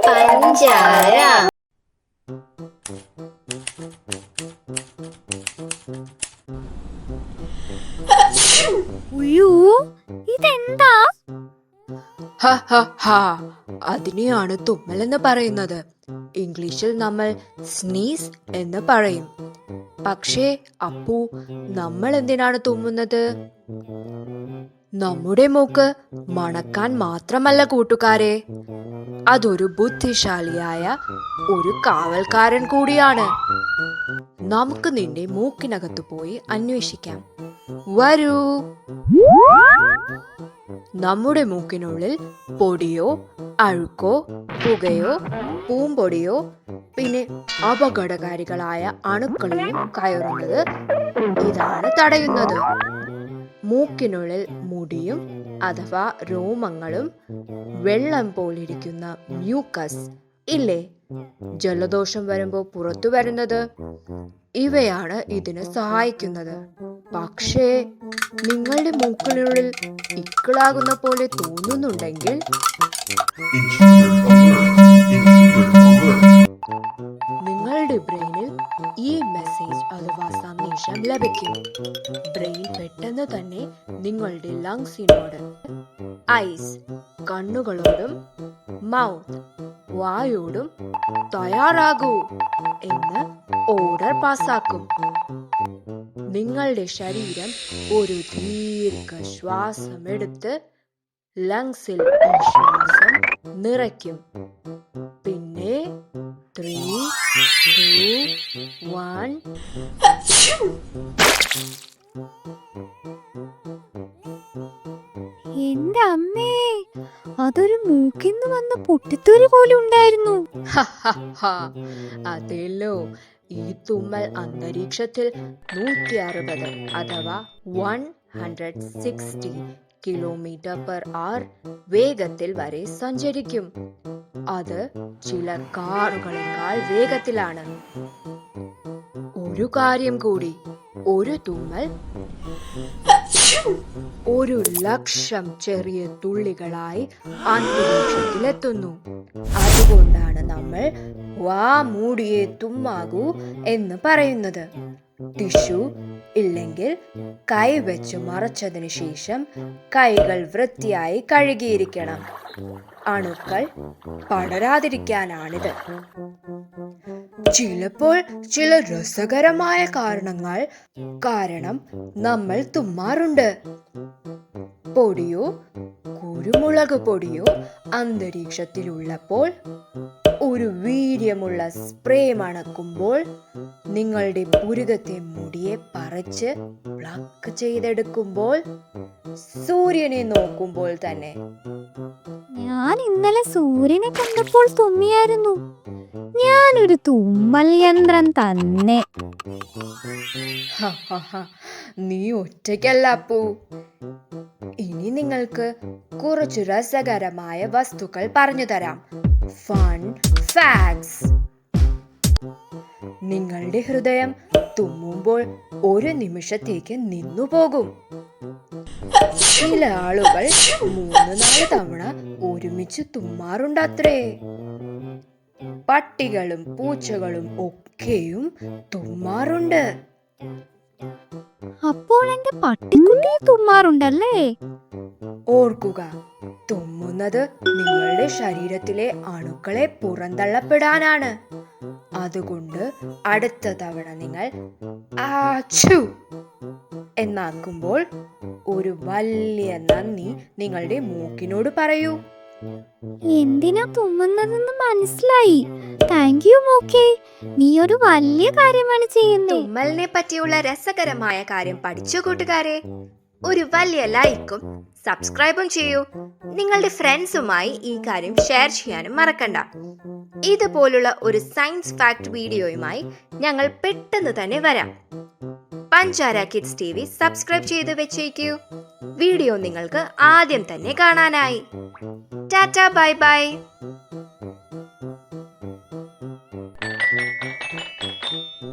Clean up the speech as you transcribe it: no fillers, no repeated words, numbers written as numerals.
പഞ്ചാര. ഉയ്യോ, ഇതെന്താ? അതിനെയാണ് തുമ്മൽ എന്ന് പറയുന്നത്. ഇംഗ്ലീഷിൽ നമ്മൾ സ്നീസ് എന്ന് പറയും. പക്ഷേ അപ്പു, നമ്മൾ എന്തിനാണ് തുമ്മുന്നത്? നമ്മുടെ മൂക്ക് മണക്കാൻ മാത്രമല്ല കൂട്ടുകാരെ, അതൊരു ബുദ്ധിശാലിയായ ഒരു കാവൽക്കാരൻ കൂടിയാണ്. നമുക്ക് നിന്റെ മൂക്കിനകത്ത് പോയി അന്വേഷിക്കാം. വരൂ. നമ്മുടെ മൂക്കിനുള്ളിൽ പൊടിയോ അഴുക്കോ പുകയോ പൂമ്പൊടിയോ പിന്നെ അപകടകാരികളായ അണുക്കളെയും കയറുന്നത് ഇതാണ് തടയുന്നത്. മൂക്കിനുള്ളിൽ മുടിയും അഥവാ രോമങ്ങളും വെള്ളം പോലിരിക്കുന്ന മ്യൂക്കസ് ഇല്ലേ, ജലദോഷം വരുമ്പോൾ പുറത്തു വരുന്നത്, ഇവയാണ് ഇതിന് സഹായിക്കുന്നത്. പക്ഷേ നിങ്ങളുടെ മൂക്കിനുള്ളിൽ ഇക്കിളാകുന്ന പോലെ തോന്നുന്നുണ്ടെങ്കിൽ നിങ്ങളുടെ ബ്രെയിനിൽ ഈ മെസ്സേജ് അഥവാ സന്ദേശം ലഭിക്കും. ബ്രെയിൻ പെട്ടെന്ന് തന്നെ നിങ്ങളുടെ ലങ്സിനോട്, ഐസ് കണ്ണുകളോടും, മൗത്ത് വായോടും തയ്യാറാകൂ എന്ന് ഓർഡർ പാസാക്കും. നിങ്ങളുടെ ശരീരം ഒരു ദീർഘശ്വാസമെടുത്ത് ലങ്സിൽ ശ്വാസം നിറയ്ക്കും. പിന്നെ 3, 2, 1. എന്റെ അമ്മേ, അതൊരു മൂക്കിന്ന് വന്ന പൊട്ടിത്തെറി പോലെ ഉണ്ടായിരുന്നു. അതെല്ലോ, ഈ തുമ്മൽ അന്തരീക്ഷത്തിൽ 160 അഥവാ 160 km/h വേഗത്തിൽ വരെ സഞ്ചരിക്കും. അത് ചില കാറുകളെക്കാൾ വേഗത്തിലാണ്. ഒരു കാര്യം കൂടി, ഒരു തുമ്മൽ 1,00,000 ചെറിയ തുള്ളികളായി അന്തരീക്ഷത്തിലെത്തുന്നു. അതുകൊണ്ടാണ് നമ്മൾ വാ മൂടിയേ തുമ്മാകൂ എന്ന് പറയുന്നത്. ടിഷ്യൂ ഇല്ലെങ്കിൽ കൈ വെച്ച് മറച്ചതിന് ശേഷം കൈകൾ വൃത്തിയായി കഴുകിയിരിക്കണം. അണുക്കൾ പടരാതിരിക്കാനാണിത്. ചിലപ്പോൾ ചില രസകരമായ കാരണം നമ്മൾ തുമ്മാറുണ്ട്. പൊടിയോ കുരുമുളക് പൊടിയോ അന്തരീക്ഷത്തിലുള്ളപ്പോൾ, ഒരു വീര്യമുള്ള സ്പ്രേ മണക്കുമ്പോൾ, നിങ്ങളുടെ പുരുകത്തെ മുടിയെ പറിച്ച് പ്ലക്ക് ചെയ്തെടുക്കുമ്പോൾ, സൂര്യനെ നോക്കുമ്പോൾ തന്നെ. ഞാൻ ഇന്നലെ സൂര്യനെ കണ്ടപ്പോൾ തുമ്മിയായിരുന്നു. ഞാനൊരു തുമ്മൽ യന്ത്രം തന്നെ. നീ ഒറ്റയ്ക്കല്ല അപ്പു. ഇനി നിങ്ങൾക്ക് കുറച്ചു രസകരമായ വസ്തുക്കൾ പറഞ്ഞു തരാം. Fun facts. നിങ്ങളുടെ ഹൃദയം തുമ്മുമ്പോൾ ഒരു നിമിഷത്തേക്ക് നിന്നുപോകും. ചില ആളുകൾ 3-4 തവണ ഒരുമിച്ച് തുമ്മാറുണ്ടത്രേ. പട്ടികളും പൂച്ചകളും ഒക്കെയും തുമ്മാറുണ്ട്. അപ്പോൾ എന്റെ പട്ടിക്കുട്ടി തുമ്മാറുണ്ടല്ലേ? ഓർക്കുക, തുമ്മുന്നത് നിങ്ങളുടെ ശരീരത്തിലെ അണുക്കളെ പുറന്തള്ളപ്പെടാനാണ്. അതുകൊണ്ട് അടുത്ത തവണ നിങ്ങൾ ആച്ചു എന്നാക്കുമ്പോൾ ഒരു വലിയ നന്ദി നിങ്ങളുടെ മൂക്കിനോട് പറയൂ. എന്തിനാ തുമ്മുന്നതെന്ന് മനസ്സിലായി. താങ്ക് യു മൂക്കേ, നീ ഒരു വലിയ കാര്യമാണ് ചെയ്യുന്നത്. തുമ്മലിനെ പറ്റിയുള്ള രസകരമായ കാര്യം പഠിച്ചു കൂട്ടുകാരെ. ഒരു വലിയ ലൈക്കും സബ്സ്ക്രൈബും ചെയ്യൂ. നിങ്ങളുടെ ഫ്രണ്ട്സുമായി ഈ കാര്യം ഷെയർ ചെയ്യാനും മറക്കണ്ട. ഇതുപോലുള്ള ഒരു സയൻസ് ഫാക്ട് വീഡിയോയുമായി ഞങ്ങൾ പെട്ടെന്ന് തന്നെ വരാം. പഞ്ചാര കിഡ്സ് TV സബ്സ്ക്രൈബ് ചെയ്ത് വെച്ചേക്കൂ. വീഡിയോ നിങ്ങൾക്ക് ആദ്യം തന്നെ കാണാനായി. Tata, bye bye.